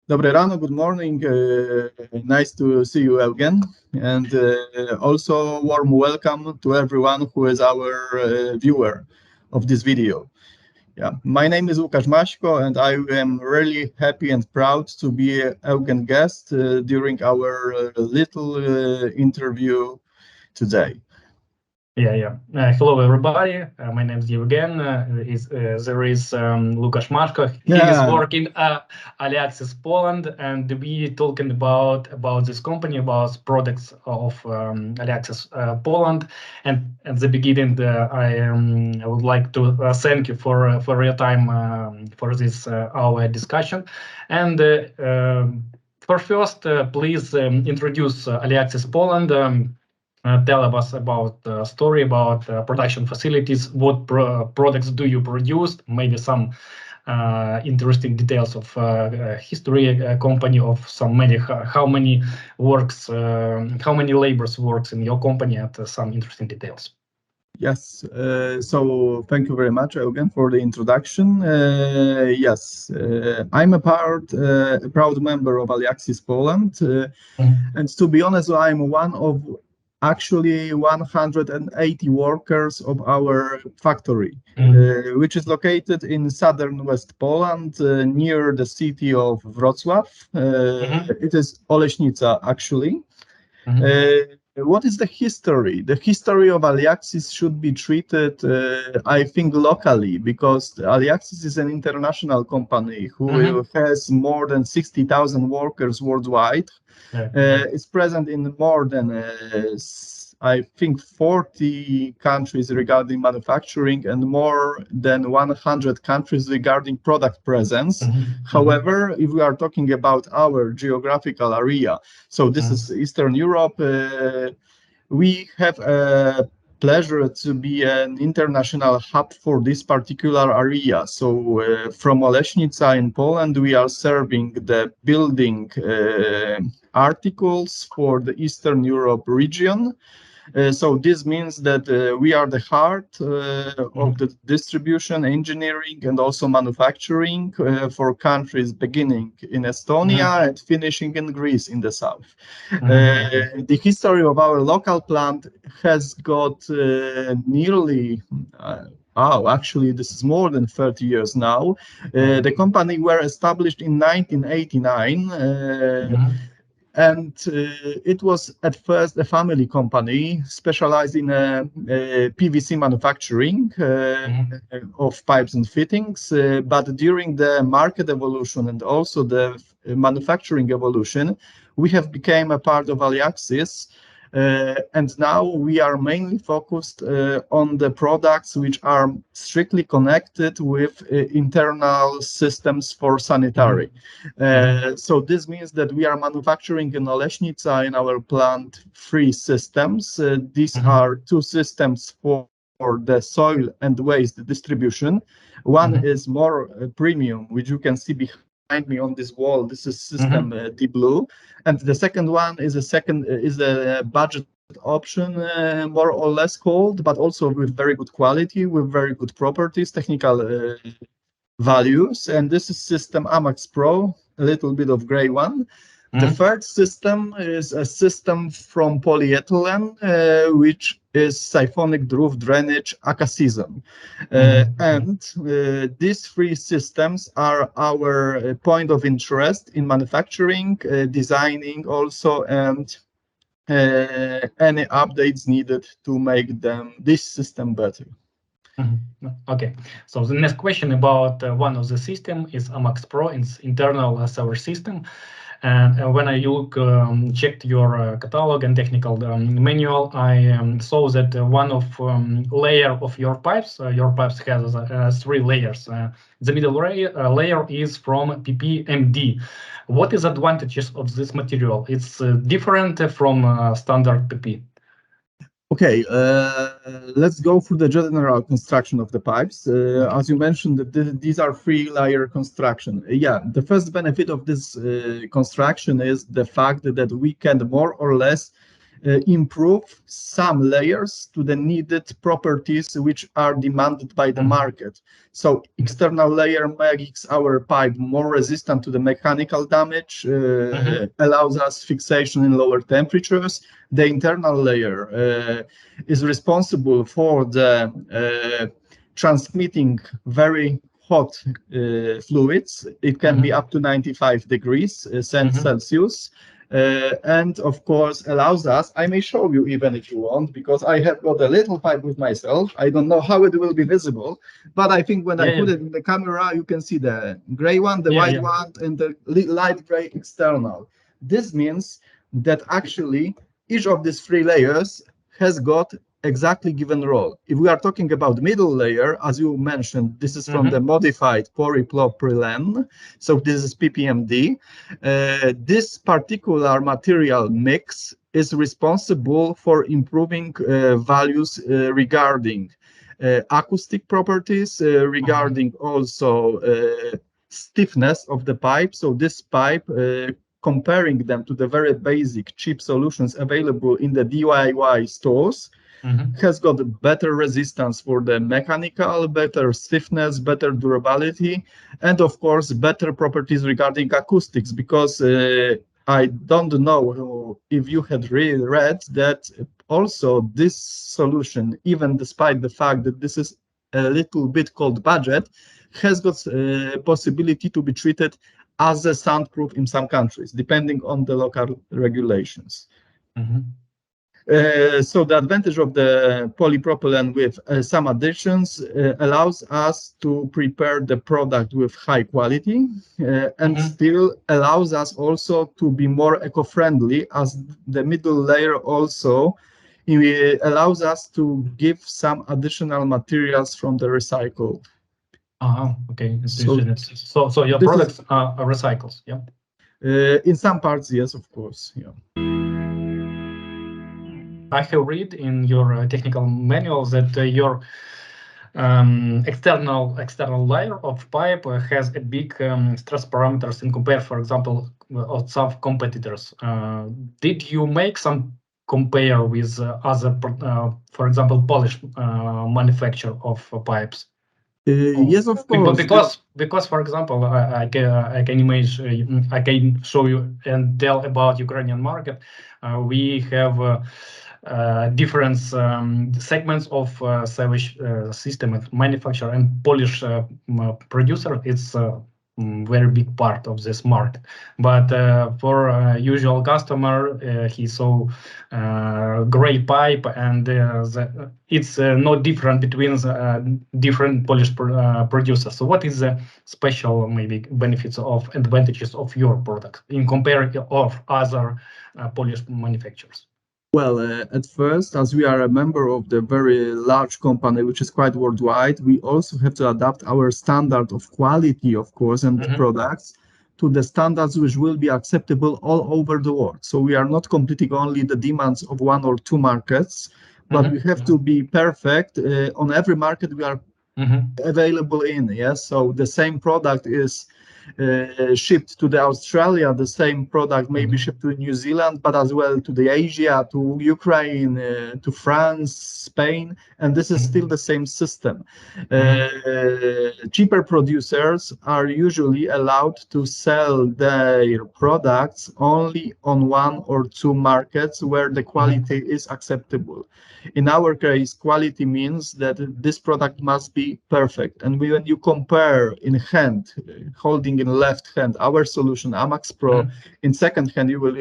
Dobre rano, good morning. Nice to see you again. And also warm welcome to everyone who is our viewer of this video. Yeah, my name is Łukasz Maśko, and I am really happy and proud to be Eugen guest during our little interview today. Hello, everybody. My name is Eugen. There is Łukasz Maśko. He is working at Aliaxis Poland, and we talking about this company, about products of Aliaxis Poland. And at the beginning, I would like to thank you for your time for this our discussion. And first, please introduce Aliaxis Poland. Tell us about the story, about production facilities, what products do you produce, maybe some interesting details of history company of how many laborers works in your company, and some interesting details. Yes, so thank you very much, Eugen, for the introduction. Yes, I'm a proud member of Aliaxis Poland, and to be honest, I'm one of actually 180 workers of our factory, which is located in southern West Poland, near the city of Wrocław. It is Oleśnica, actually. What is the history? The history of Aliaxis should be treated, I think, locally, because Aliaxis is an international company who has more than 60,000 workers worldwide. It's present in more than, I think, 40 countries regarding manufacturing and more than 100 countries regarding product presence. However, if we are talking about our geographical area, so this is Eastern Europe, we have a pleasure to be an international hub for this particular area. So from Oleśnica in Poland, we are serving the building articles for the Eastern Europe region. So this means that we are the heart of the distribution, engineering, and also manufacturing for countries beginning in Estonia and finishing in Greece in the south. The history of our local plant has got nearly actually, this is more than 30 years now. The company were established in 1989. And it was at first a family company specialized in PVC manufacturing of pipes and fittings. But during the market evolution and also the manufacturing evolution, we have become a part of Aliaxis. And now we are mainly focused on the products which are strictly connected with internal systems for sanitary. So this means that we are manufacturing in Oleśnica in our plant 3 systems. These are 2 systems for the soil and waste distribution. One is more premium, which you can see behind me on this wall. This is system dBlue, and the second one is a budget option, more or less called, but also with very good quality, with very good properties, technical values. And this is system AmaxPro, a little bit of gray one. The third system is a system from polyethylene, which is siphonic roof drainage Akasison. And these 3 systems are our point of interest in manufacturing, designing also, and any updates needed to make this system better. Okay, so the next question about one of the system is AmaxPro, it's internal sewer system. And when I checked your catalog and technical manual, I saw that one of layer of your pipes has 3 layers. The middle layer is from PPMD. What is advantages of this material? It's different from standard PP. Okay, let's go through the general construction of the pipes. As you mentioned, these are 3-layer construction. Yeah, the first benefit of this construction is the fact that we can more or less improve some layers to the needed properties which are demanded by the market. So external layer makes our pipe more resistant to the mechanical damage, allows us fixation in lower temperatures. The internal layer is responsible for the transmitting very hot fluids. It can be up to 95 degrees Celsius. And of course allows us, I may show you even if you want, because I have got a little pipe with myself. I don't know how it will be visible, but I think when I put it in the camera, you can see the gray one, the white one, and the light gray external. This means that actually each of these three layers has got exactly given role. If we are talking about middle layer, as you mentioned, this is from the modified polypropylene. So this is PPMD. This particular material mix is responsible for improving values regarding acoustic properties, regarding also stiffness of the pipe. So this pipe, comparing them to the very basic cheap solutions available in the DIY stores, has got better resistance for the mechanical, better stiffness, better durability, and of course better properties regarding acoustics, because I don't know if you had really read that also this solution, even despite the fact that this is a little bit called budget, has got possibility to be treated as a soundproof in some countries, depending on the local regulations. So the advantage of the polypropylene with some additions allows us to prepare the product with high quality and still allows us also to be more eco-friendly, as the middle layer also allows us to give some additional materials from the recycled. Okay. So your products are recycles, yeah? In some parts, yes, of course, yeah. I have read in your technical manual that your external layer of pipe has a big stress parameters in compare, for example, of some competitors. Did you make some compare with other, for example, Polish manufacturer of pipes? Yes, of course. Because for example, I can imagine, I can show you and tell about Ukrainian market. We have different segments of sewage system and manufacturer, and Polish producer. It's very big part of this market. But for usual customer, he saw gray pipe, and it's no different between different Polish producers. So what is the special maybe benefits of advantages of your product in comparison of other Polish manufacturers? Well, at first, as we are a member of the very large company, which is quite worldwide, we also have to adapt our standard of quality, of course, and products to the standards which will be acceptable all over the world. So we are not completing only the demands of one or two markets, but we have to be perfect on every market we are available in. Yes, so the same product is shipped to the Australia, the same product may be shipped to New Zealand, but as well to the Asia, to Ukraine, to France, Spain, and this is still the same system. Cheaper producers are usually allowed to sell their products only on one or two markets where the quality is acceptable. In our case, quality means that this product must be perfect. And when you compare in hand, holding in left hand our solution, AmaxPro, in second hand, you will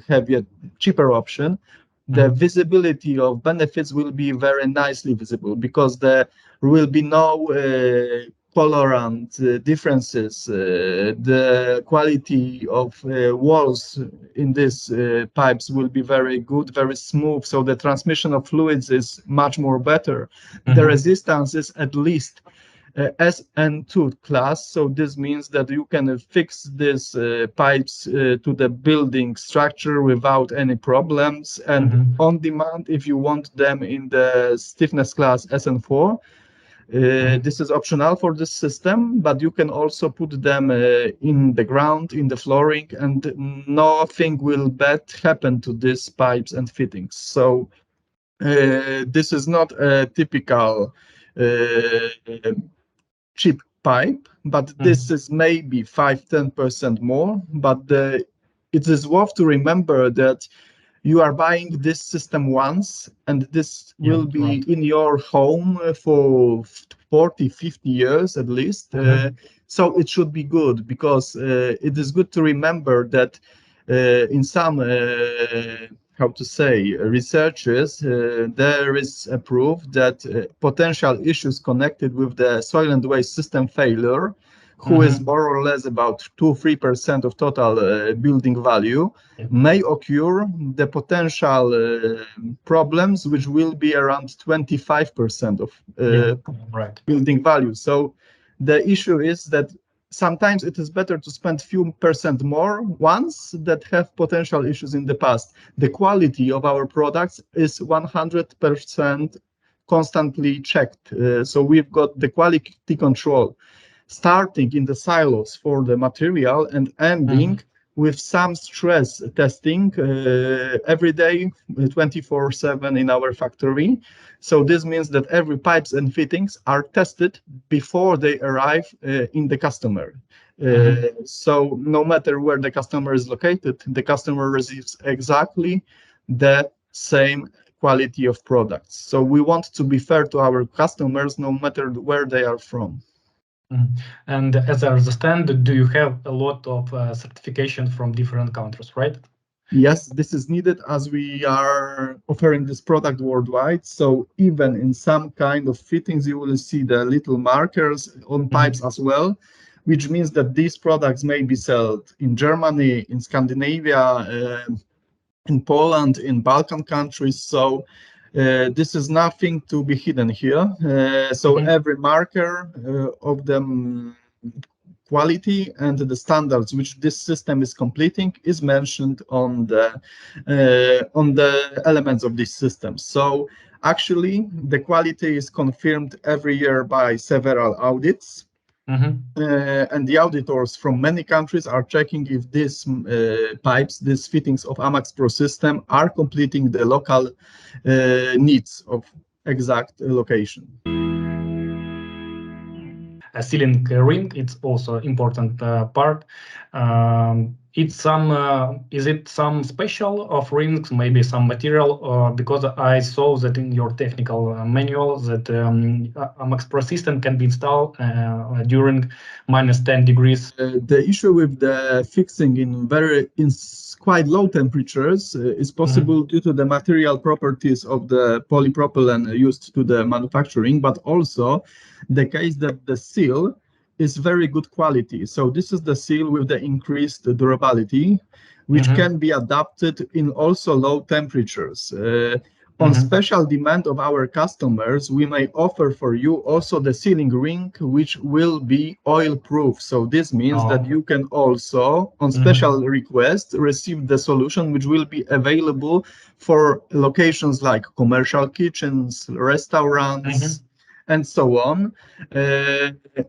have a cheaper option. The visibility of benefits will be very nicely visible, because there will be no colorant differences. The quality of walls in these pipes will be very good, very smooth. So the transmission of fluids is much more better. The resistance is at least SN2 class. So this means that you can fix these pipes to the building structure without any problems. And on demand, if you want them in the stiffness class SN4, This is optional for this system, but you can also put them in the ground, in the flooring, and nothing will bad happen to these pipes and fittings. So this is not a typical cheap pipe, but this is maybe 5–10% more. But it is worth to remember that you are buying this system once, and this will be in your home for 40–50 years at least. So it should be good, because it is good to remember that in some how to say researches, there is a proof that potential issues connected with the soil and waste system failure, who is more or less about 2–3% of total building value, may occur the potential problems, which will be around 25% of building value. So the issue is that sometimes it is better to spend few percent more once that have potential issues in the past. The quality of our products is 100% constantly checked. So we've got the quality control, starting in the silos for the material and ending with some stress testing every day, 24/7 in our factory. So this means that every pipes and fittings are tested before they arrive in the customer. So no matter where the customer is located, the customer receives exactly the same quality of products. So we want to be fair to our customers, no matter where they are from. And as I understand, do you have a lot of certification from different countries, right? Yes, this is needed as we are offering this product worldwide. So even in some kind of fittings, you will see the little markers on pipes as well, which means that these products may be sold in Germany, in Scandinavia, in Poland, in Balkan countries. So this is nothing to be hidden here. So every marker of the quality and the standards which this system is completing is mentioned on the elements of this system. So actually, the quality is confirmed every year by several audits. And the auditors from many countries are checking if these pipes, these fittings of AmaxPro system are completing the local needs of exact location. A sealing ring, it's also important part. Is it some special of rings, maybe some material? Because I saw that in your technical manual that AmaxPro system can be installed during -10 degrees. The issue with the fixing in quite low temperatures is possible due to the material properties of the polypropylene used to the manufacturing, but also the case that the seal is very good quality. So this is the seal with the increased durability, which can be adapted in also low temperatures. On special demand of our customers, we may offer for you also the sealing ring, which will be oil-proof. So this means that you can also, on special request, receive the solution which will be available for locations like commercial kitchens, restaurants, and so on,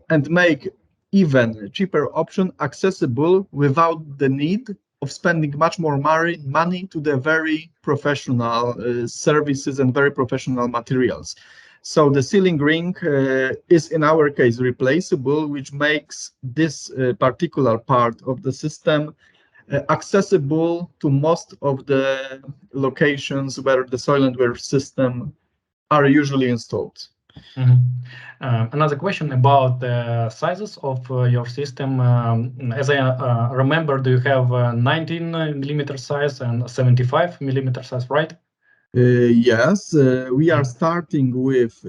and make even cheaper option accessible without the need of spending much more money to the very professional services and very professional materials. So the sealing ring is in our case replaceable, which makes this particular part of the system accessible to most of the locations where the soil and waste system are usually installed. Another question about the sizes of your system. As I remember, do you have 19mm size and 75mm size, right? Yes, we are starting with,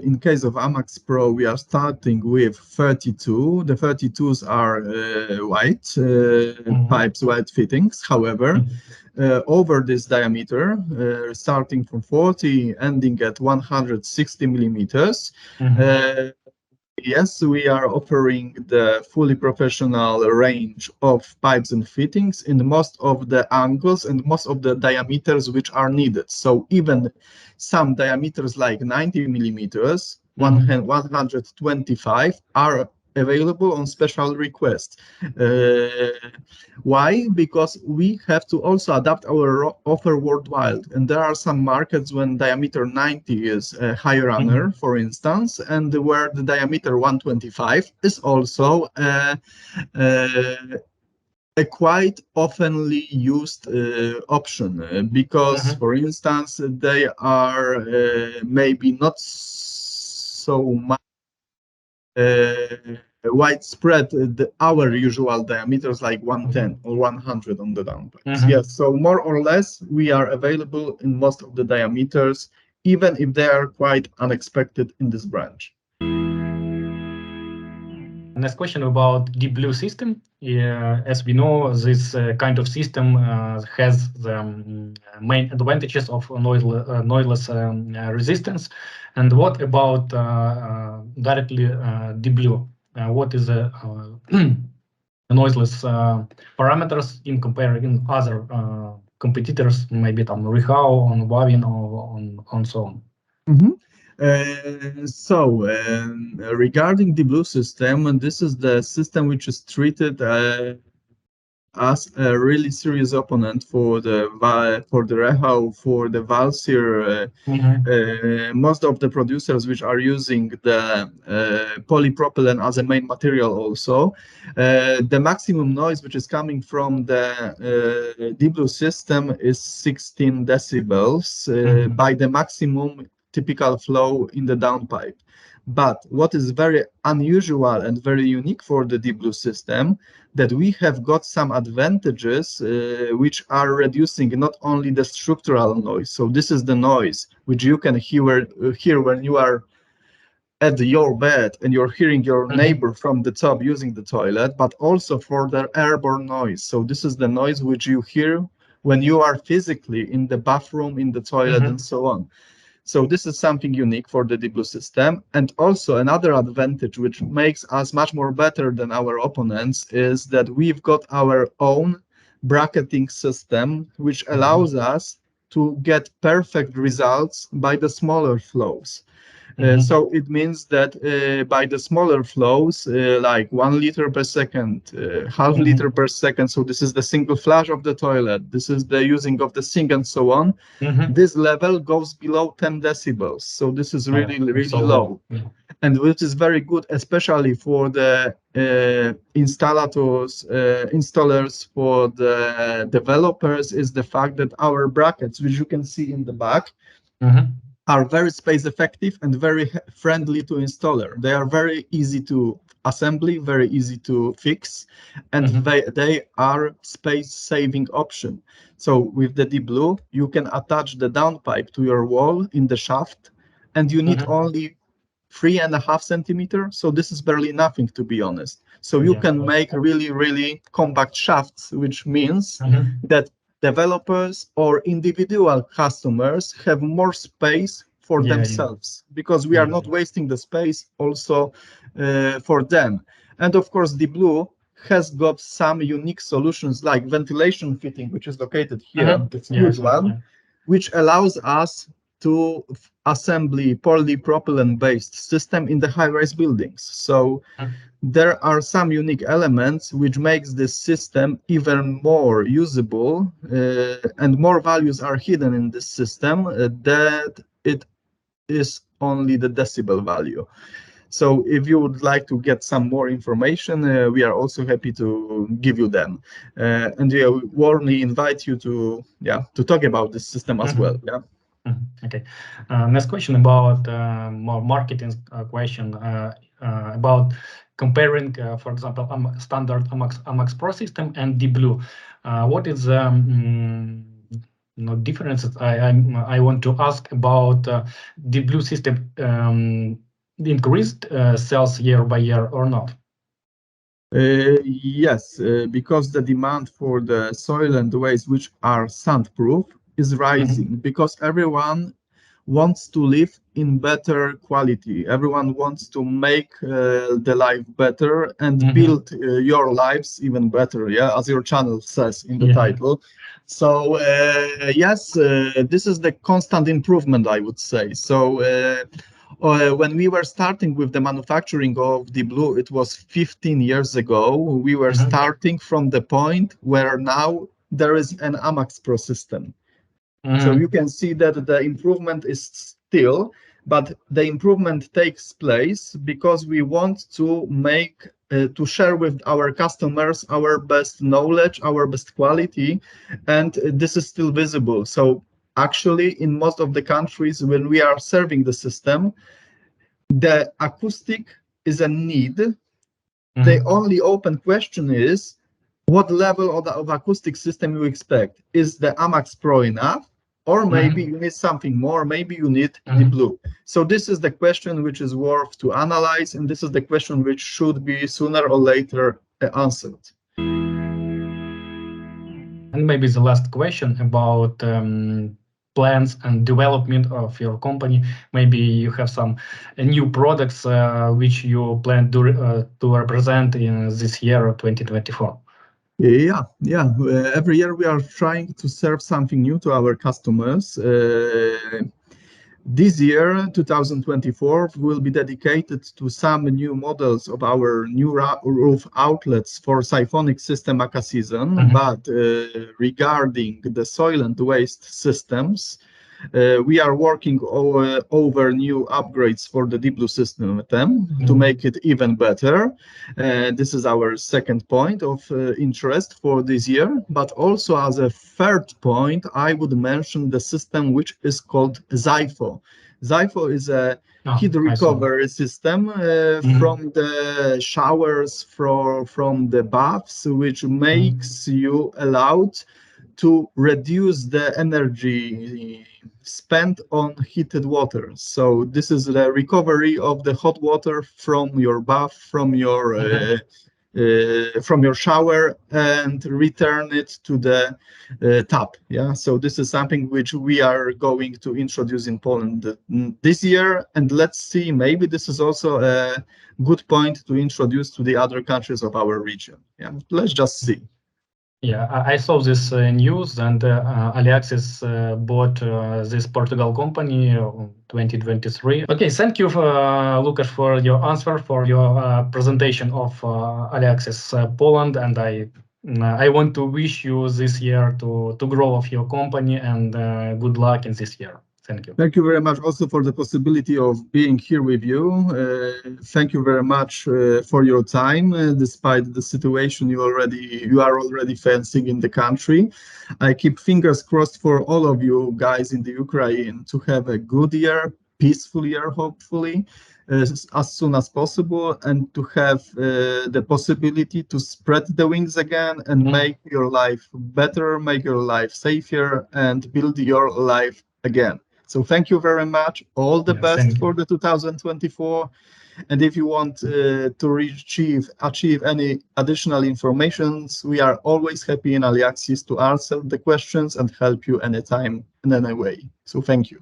in case of AmaxPro, we are starting with 32. The 32s are white pipes, white fittings. However, over this diameter, starting from 40, ending at 160 millimeters, yes, we are offering the fully professional range of pipes and fittings in most of the angles and most of the diameters which are needed. So even some diameters like 90 millimeters 125 are available on special request. Why? Because we have to also adapt our offer worldwide, and there are some markets when diameter 90 is a high runner, for instance, and where the diameter 125 is also a quite oftenly used option, because, for instance, they are maybe not so much widespread, our usual diameters like 110 or 100 on the downpipes. Yes, so more or less we are available in most of the diameters, even if they are quite unexpected in this branch. Next question about dBlue system. As we know, this kind of system has the main advantages of noiseless resistance. And what about directly dBlue? What is the noiseless parameters in comparing other competitors, maybe Rihau, on Wavin, or on so on? Regarding the dBlue system, and this is the system which is treated as a really serious opponent for the Rihau, for the Valsir. Most of the producers which are using the polypropylene as a main material also, the maximum noise which is coming from the dBlue system is 16 decibels by the maximum typical flow in the downpipe. But what is very unusual and very unique for the dBlue system, that we have got some advantages which are reducing not only the structural noise. So this is the noise which you can hear when you are at your bed and you're hearing your neighbor from the top using the toilet, but also for the airborne noise. So this is the noise which you hear when you are physically in the bathroom, in the toilet, and so on. So this is something unique for the dBlue system. And also another advantage which makes us much more better than our opponents is that we've got our own bracketing system, which allows us to get perfect results by the smaller flows. So it means that by the smaller flows, like 1 liter per second, half liter per second, so this is the single flush of the toilet, this is the using of the sink and so on, this level goes below 10 decibels. So this is really low. And which is very good, especially for the installers, for the developers, is the fact that our brackets, which you can see in the back, are very space effective and very friendly to installer. They are very easy to assembly, very easy to fix, and they are space saving option. So with the dBlue, you can attach the downpipe to your wall in the shaft, and you need only 3.5 centimeters. So this is barely nothing, to be honest. So you can make really compact shafts, which means that developers or individual customers have more space for themselves, because we are not wasting the space also for them. And of course, dBlue has got some unique solutions like ventilation fitting, which is located here, this huge one, which allows us to assembly polypropylene-based system in the high-rise buildings. So there are some unique elements which makes this system even more usable, and more values are hidden in this system that it is only the decibel value. So if you would like to get some more information, we are also happy to give you them. And we warmly invite you to talk about this system as well. Okay. Next question about more marketing question about comparing, for example, standard AmaxPro system and dBlue. What is the differences? I want to ask about dBlue system increased sales year by year or not? Yes, because the demand for the soil and waste, which are sandproof, is rising, because everyone wants to live in better quality. Everyone wants to make the life better and build your lives even better, as your channel says in the title. So yes, this is the constant improvement, I would say. So When we were starting with the manufacturing of dBlue, it was 15 years ago. We were starting from the point where now there is an AmaxPro system. So you can see that the improvement is still, but the improvement takes place because we want to make to share with our customers our best knowledge, our best quality, and this is still visible. So actually, in most of the countries, when we are serving the system, the acoustic is a need. The only open question is, what level of acoustic system you expect? Is the AmaxPro enough? Or maybe you need something more, maybe you need dBlue. So this is the question which is worth to analyze, and this is the question which should be sooner or later answered. And maybe the last question about plans and development of your company. Maybe you have some new products which you plan to represent in this year of 2024. Yeah. Every year we are trying to serve something new to our customers. This year, 2024, will be dedicated to some new models of our new roof outlets for siphonic system Akasison. But regarding the soil and waste systems, we are working over new upgrades for the dBlue system to make it even better. This is our second point of interest for this year. But also as a third point, I would mention the system which is called Zypho. Zypho is a heat recovery system from the showers, from the baths, which makes you allowed to reduce the energy spent on heated water. So this is the recovery of the hot water from your bath, from your shower, and return it to the tap. Yeah. So this is something which we are going to introduce in Poland this year, and let's see. Maybe this is also a good point to introduce to the other countries of our region. Yeah. Let's just see. Yeah, I saw this news, and Aliaxis bought this Portugal company in 2023. Okay, thank you, Łukasz, for your answer, for your presentation of Aliaxis Poland, and I want to wish you this year to grow of your company, and good luck in this year. Thank you. Thank you very much also for the possibility of being here with you. Thank you very much for your time, despite the situation you are already facing in the country. I keep fingers crossed for all of you guys in the Ukraine to have a good year, peaceful year, hopefully, as soon as possible, and to have the possibility to spread the wings again and make your life better, make your life safer, and build your life again. So thank you very much. All the best for the 2024. And if you want to achieve any additional information, we are always happy in Aliaxis to answer the questions and help you anytime in any way. So thank you.